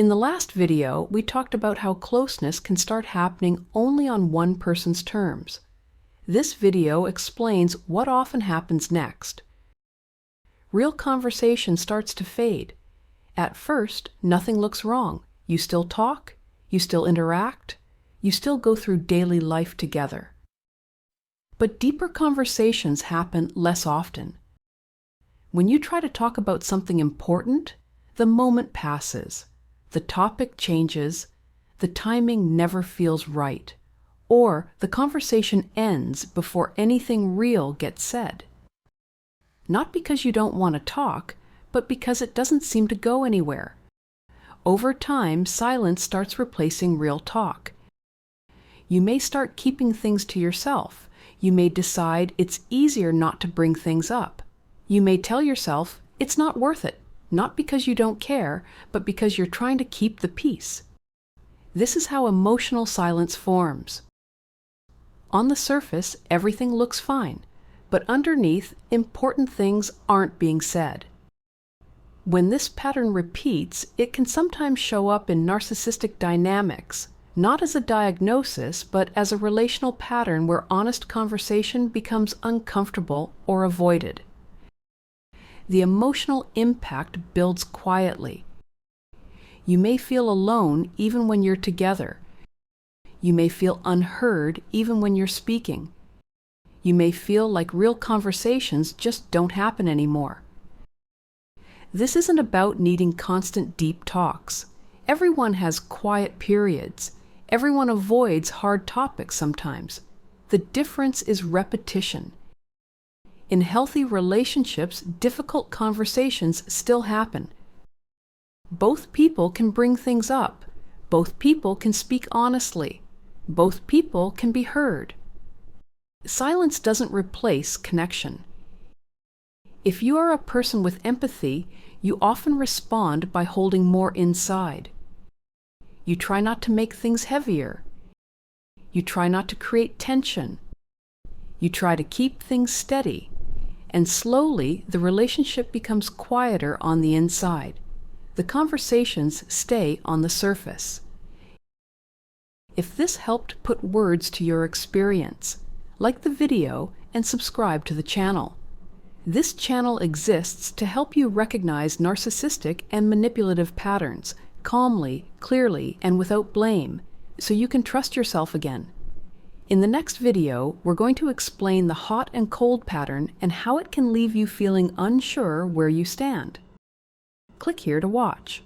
In the last video, we talked about how closeness can start happening only on one person's terms. This video explains what often happens next. Real conversation starts to fade. At first, nothing looks wrong. You still talk, you still interact, you still go through daily life together. But deeper conversations happen less often. When you try to talk about something important, the moment passes, the topic changes, the timing never feels right, or the conversation ends before anything real gets said. Not because you don't want to talk, but because it doesn't seem to go anywhere. Over time, silence starts replacing real talk. You may start keeping things to yourself. You may decide it's easier not to bring things up. You may tell yourself it's not worth it, not because you don't care, but because you're trying to keep the peace. This is how emotional silence forms. On the surface, everything looks fine, but underneath, important things aren't being said. When this pattern repeats, it can sometimes show up in narcissistic dynamics, not as a diagnosis, but as a relational pattern where honest conversation becomes uncomfortable or avoided. The emotional impact builds quietly. You may feel alone even when you're together. You may feel unheard even when you're speaking. You may feel like real conversations just don't happen anymore. This isn't about needing constant deep talks. Everyone has quiet periods. Everyone avoids hard topics sometimes. The difference is repetition. In healthy relationships, difficult conversations still happen. Both people can bring things up. Both people can speak honestly. Both people can be heard. Silence doesn't replace connection. If you are a person with empathy, you often respond by holding more inside. You try not to make things heavier. You try not to create tension. You try to keep things steady. And slowly, the relationship becomes quieter on the inside. The conversations stay on the surface. If this helped put words to your experience, like the video and subscribe to the channel. This channel exists to help you recognize narcissistic and manipulative patterns calmly, clearly, and without blame, so you can trust yourself again. In the next video, we're going to explain the hot and cold pattern and how it can leave you feeling unsure where you stand. Click here to watch.